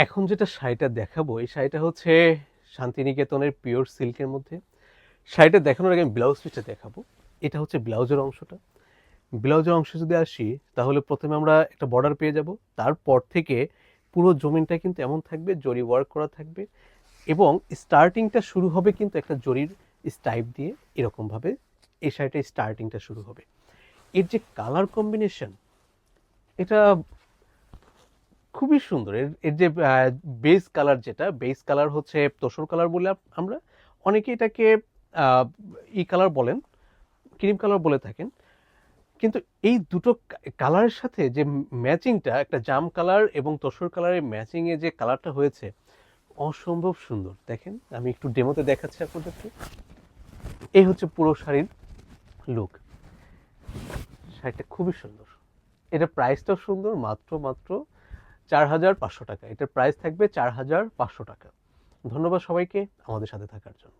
এখন যেটা শাড়িটা দেখাবো এই শাড়িটা হচ্ছে শান্তিনিকেতনের পিওর সিল্কের মধ্যে। শাড়িটা দেখানোর আগে আমি ব্লাউজ পিসটা দেখাবো। এটা হচ্ছে ব্লাউজের অংশটা। ব্লাউজের অংশে যদি আসি তাহলে প্রথমে আমরা একটা বর্ডার পেয়ে যাব। তারপর থেকে পুরো জমিনটা কিন্তু এমন থাকবে, জরি ওয়ার্ক করা থাকবে এবং স্টার্টিংটা শুরু হবে কিন্তু একটা জরির স্টাইপ দিয়ে। এরকমভাবে এই শাড়িটার স্টার্টিংটা শুরু হবে। এর যে কালার কম্বিনেশন, এটা খুবই সুন্দর। এর যে বেস কালার, যেটা বেস কালার হচ্ছে তোসর কালার বলে আমরা অনেকে এটাকে আহ, ই কালার বলেন, ক্রিম কালার বলে থাকেন। কিন্তু এই দুটো কালারের সাথে যে ম্যাচিংটা, একটা জাম কালার এবং তোসর কালারের ম্যাচিং এ যে কালারটা হয়েছে, অসম্ভব সুন্দর। দেখেন, আমি একটু ডেমোতে দেখাচ্ছি আপনাদেরকে। এই হচ্ছে পুরো শাড়ির লুক। শাড়িটা খুবই সুন্দর। এটা প্রাইসটাও সুন্দর, মাত্র মাত্র 4,500 টাকা। এটার প্রাইস থাকবে 4,500 টাকা। ধন্যবাদ সবাইকে আমাদের সাথে থাকার জন্য।